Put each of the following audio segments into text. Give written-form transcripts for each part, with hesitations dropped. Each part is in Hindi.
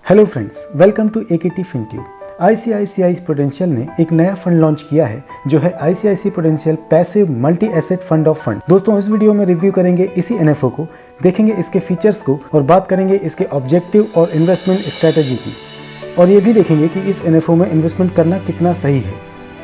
Hello friends, welcome to AKT FinTube. ICICI Prudential ने एक नया फंड लॉन्च किया है जो है ICICI Prudential passive multi asset fund of fund. दोस्तों, इस वीडियो में रिव्यू करेंगे इसी एनएफओ को, देखेंगे इसके फीचर्स को और बात करेंगे इसके ऑब्जेक्टिव और इन्वेस्टमेंट स्ट्रेटजी की, और ये भी देखेंगे कि इस एनएफओ में इन्वेस्टमेंट करना कितना सही है।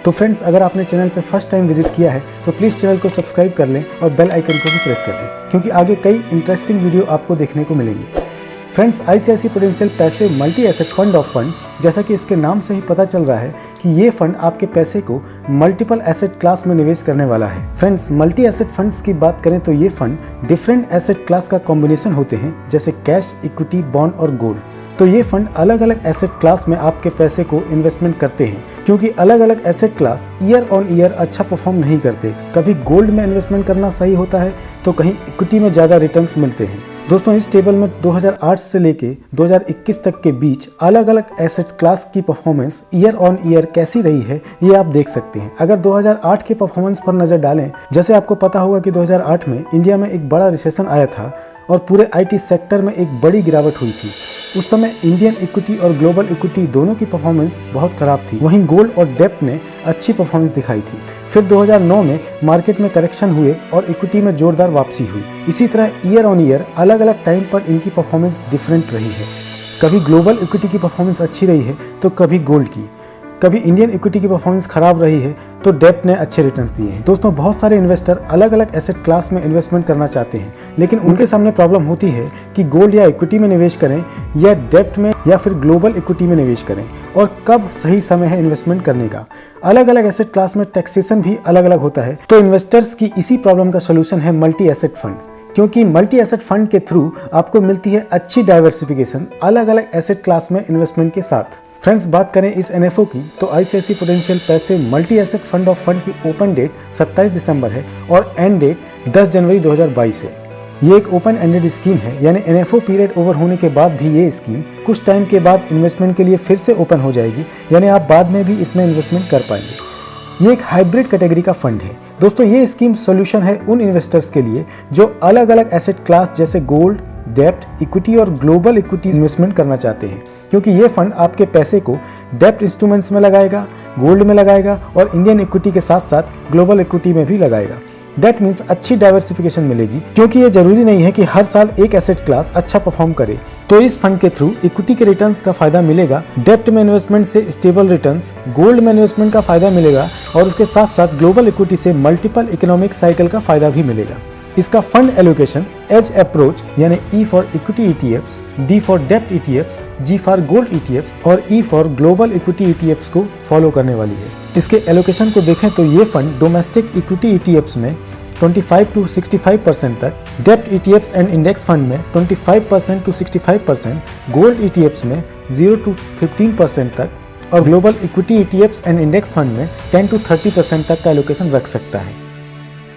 तो फ्रेंड्स, अगर आपने चैनल पर फर्स्ट टाइम विजिट किया है तो प्लीज़ चैनल को सब्सक्राइब कर लें और बेल आइकन को भी प्रेस कर दें, क्योंकि आगे कई इंटरेस्टिंग वीडियो आपको देखने को मिलेंगे। Friends, ICICI Prudential passive multi asset fund of fund, जैसा कि इसके नाम से ही पता चल रहा है कि ये फंड आपके पैसे को मल्टीपल एसेट क्लास में निवेश करने वाला है। फ्रेंड्स, मल्टी एसेट फंड्स की बात करें तो ये फंड डिफरेंट एसेट क्लास का कॉम्बिनेशन होते हैं, जैसे कैश, इक्विटी, बॉन्ड और गोल्ड। तो ये फंड अलग अलग एसेट क्लास में आपके पैसे को इन्वेस्टमेंट करते हैं, क्योंकि अलग अलग asset class year on year अच्छा परफॉर्म नहीं करते। कभी गोल्ड में इन्वेस्टमेंट करना सही होता है तो कहीं इक्विटी में ज़्यादा रिटर्न्स मिलते हैं। दोस्तों, इस टेबल में 2008 से लेके 2021 तक के बीच अलग अलग एसेट क्लास की परफॉर्मेंस ईयर ऑन ईयर कैसी रही है ये आप देख सकते हैं। अगर 2008 के परफॉर्मेंस पर नज़र डालें, जैसे आपको पता होगा कि 2008 में इंडिया में एक बड़ा रिसेशन आया था और पूरे आईटी सेक्टर में एक बड़ी गिरावट हुई थी। उस समय इंडियन इक्विटी और ग्लोबल इक्विटी दोनों की परफॉर्मेंस बहुत खराब थी, वहीं गोल्ड और डेब्ट ने अच्छी परफॉर्मेंस दिखाई थी। फिर 2009 में मार्केट में करेक्शन हुए और इक्विटी में जोरदार वापसी हुई। इसी तरह ईयर ऑन ईयर अलग अलग टाइम पर इनकी परफॉर्मेंस डिफरेंट रही है। कभी ग्लोबल इक्विटी की परफॉर्मेंस अच्छी रही है तो कभी गोल्ड की, कभी इंडियन इक्विटी की परफॉर्मेंस खराब रही है तो डेब्ट ने अच्छे रिटर्न्स दिए हैं। दोस्तों, बहुत सारे इन्वेस्टर अलग अलग एसेट क्लास में इन्वेस्टमेंट करना चाहते हैं, लेकिन उनके सामने प्रॉब्लम होती है कि गोल्ड या इक्विटी में निवेश करें या डेब्ट में या फिर ग्लोबल इक्विटी में निवेश करें, और कब सही समय है इन्वेस्टमेंट करने का। अलग अलग एसेट क्लास में टैक्सेशन भी अलग अलग होता है। तो इन्वेस्टर्स की इसी प्रॉब्लम का सोल्यूशन है मल्टी एसेट फंड्स, क्योंकि मल्टी एसेट फंड के थ्रू आपको मिलती है अच्छी डाइवर्सिफिकेशन अलग अलग एसेट क्लास में इन्वेस्टमेंट के साथ। फ्रेंड्स, बात करें इस एनएफओ की तो ICICI Prudential passive multi asset fund of fund की ओपन डेट 27 दिसंबर है और एंड डेट 10 जनवरी 2022 है। ये एक ओपन एंडेड स्कीम है, यानी एनएफओ पीरियड ओवर होने के बाद भी ये स्कीम कुछ टाइम के बाद इन्वेस्टमेंट के लिए फिर से ओपन हो जाएगी, यानी आप बाद में भी इसमें इन्वेस्टमेंट कर पाएंगे। ये एक हाइब्रिड कैटेगरी का फंड है। दोस्तों, ये स्कीम सोल्यूशन है उन इन्वेस्टर्स के लिए जो अलग अलग एसेट क्लास जैसे गोल्ड, डेब्ट, इक्विटी और ग्लोबल इक्विटी इन्वेस्टमेंट करना चाहते हैं, क्योंकि ये फंड आपके पैसे को डेब्ट इंस्ट्रूमेंट्स में लगाएगा, गोल्ड में लगाएगा और इंडियन इक्विटी के साथ साथ ग्लोबल इक्विटी में भी लगाएगा। दैट मीन्स अच्छी डाइवर्सिफिकेशन मिलेगी, क्योंकि ये जरूरी नहीं है कि हर साल एक एसेट क्लास अच्छा परफॉर्म करे। तो इस फंड के थ्रू इक्विटी के रिटर्न्स का फायदा मिलेगा, डेब्ट में इन्वेस्टमेंट से स्टेबल रिटर्न्स, गोल्ड में इन्वेस्टमेंट का फायदा मिलेगा और उसके साथ साथ ग्लोबल इक्विटी से मल्टीपल इकोनॉमिक साइकिल का फायदा भी मिलेगा। इसका फंड एलोकेशन एज अप्रोच, यानी E for equity ETFs, D for डेब्ट ETFs, G for gold ETFs और E for global equity ETFs को फॉलो करने वाली है। इसके एलोकेशन को देखें तो ये फंड डोमेस्टिक इक्विटी ईटीएफ्स में 25 to 65% तक, डेब्ट ईटीएफ्स एंड इंडेक्स फंड में 25% to 65%, गोल्ड ईटीएफ्स में 0 to 15% तक और global equity ETFs and index fund में 10 to 30% तक का एलोकेशन रख सकता है।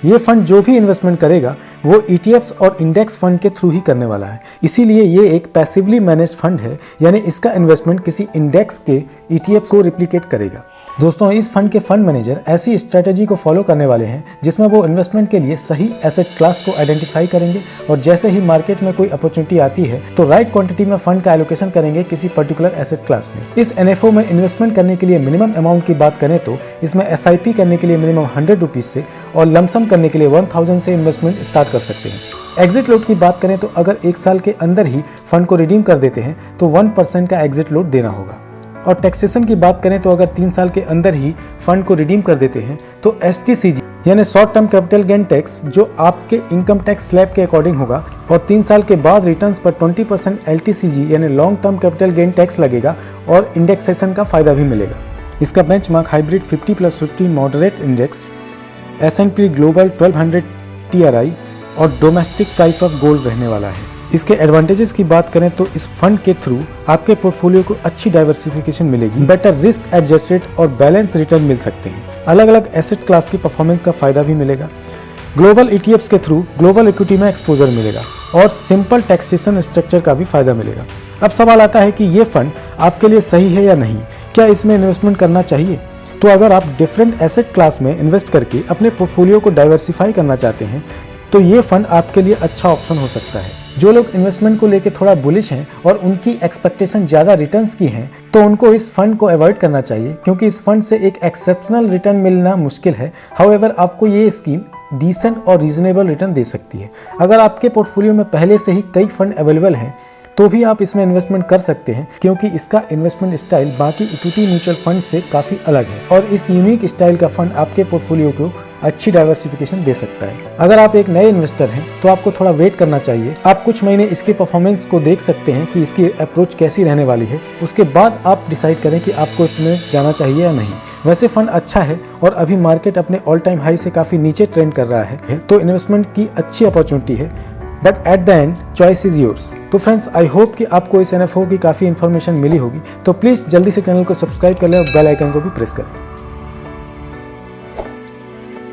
ये फंड जो भी इन्वेस्टमेंट करेगा वो ईटीएफ्स और इंडेक्स फंड के थ्रू ही करने वाला है, इसीलिए ये एक पैसिवली मैनेज्ड फंड है, यानी इसका इन्वेस्टमेंट किसी इंडेक्स के ईटीएफ को रिप्लिकेट करेगा। दोस्तों, इस फंड के फंड मैनेजर ऐसी स्ट्रेटजी को फॉलो करने वाले हैं जिसमें वो इन्वेस्टमेंट के लिए सही एसेट क्लास को आइडेंटिफाई करेंगे और जैसे ही मार्केट में कोई अपॉर्चुनिटी आती है तो राइट क्वांटिटी में फंड का एलोकेशन करेंगे किसी पर्टिकुलर एसेट क्लास में। इस एनएफओ में इन्वेस्टमेंट करने के लिए मिनिमम अमाउंट की बात करें तो इसमें एसआईपी करने के लिए मिनिमम 100 रुपीज से और लमसम करने के लिए 1000 से इन्वेस्टमेंट स्टार्ट कर सकते हैं। एग्जिट लोड की बात करें तो अगर एक साल के अंदर ही फंड को रिडीम कर देते हैं तो 1% का एग्जिट लोड देना होगा। और टैक्सेशन की बात करें तो अगर 3 साल के अंदर ही फंड को रिडीम कर देते हैं तो एसटीसीजी यानी short term capital gain tax जो आपके इनकम टैक्स स्लैब के अकॉर्डिंग होगा, और 3 साल के बाद रिटर्न्स पर 20% एलटीसीजी यानी long term capital gain tax लगेगा और इंडेक्सेशन का फायदा भी मिलेगा। इसका benchmark hybrid 50+50 moderate index, S&P global 1200 TRI और डोमेस्टिक प्राइस ऑफ गोल्ड रहने वाला है। इसके एडवांटेजेस की बात करें तो इस फंड के थ्रू आपके पोर्टफोलियो को अच्छी डाइवर्सिफिकेशन मिलेगी, बेटर रिस्क एडजस्टेड और बैलेंस रिटर्न मिल सकते हैं, अलग अलग एसेट क्लास की परफॉर्मेंस का फायदा भी मिलेगा, ग्लोबल ईटीएफ्स के थ्रू ग्लोबल इक्विटी में एक्सपोजर मिलेगा और सिंपल टैक्सेशन स्ट्रक्चर का भी फायदा मिलेगा। अब सवाल आता है कि ये फंड आपके लिए सही है या नहीं, क्या इसमें इन्वेस्टमेंट करना चाहिए? तो अगर आप डिफरेंट एसेट क्लास में इन्वेस्ट करके अपने पोर्टफोलियो को डाइवर्सिफाई करना चाहते हैं तो ये फंड आपके लिए अच्छा ऑप्शन हो सकता है। जो लोग इन्वेस्टमेंट को लेकर थोड़ा बुलिश हैं और उनकी एक्सपेक्टेशन ज़्यादा रिटर्न्स की हैं, तो उनको इस फंड को अवॉइड करना चाहिए, क्योंकि इस फंड से एक एक्सेप्शनल रिटर्न मिलना मुश्किल है। हाउएवर आपको ये स्कीम डिसेंट और रीजनेबल रिटर्न दे सकती है। अगर आपके पोर्टफोलियो में पहले से ही कई फंड अवेलेबल हैं तो भी आप इसमें इन्वेस्टमेंट कर सकते हैं, क्योंकि इसका इन्वेस्टमेंट स्टाइल बाकी इक्विटी म्यूचुअल फंड से काफ़ी अलग है और इस यूनिक स्टाइल का फंड आपके पोर्टफोलियो को अच्छी डाइवर्सिफिकेशन दे सकता है। अगर आप एक नए इन्वेस्टर हैं तो आपको थोड़ा वेट करना चाहिए। आप कुछ महीने इसके परफॉर्मेंस को देख सकते हैं कि इसकी अप्रोच कैसी रहने वाली है। उसके बाद आप डिसाइड करें कि आपको इसमें जाना चाहिए या नहीं। वैसे फंड अच्छा है और अभी मार्केट अपने ऑल टाइम हाई से काफ़ी नीचे ट्रेंड कर रहा है, तो इन्वेस्टमेंट की अच्छी अपॉर्चुनिटी है। But at the end choice is yours. तो फ्रेंड्स, आई होप कि आपको इस NFO की काफ़ी इन्फॉर्मेशन मिली होगी। तो प्लीज़ जल्दी से चैनल को सब्सक्राइब कर लें और बेल आइकन को भी प्रेस करें।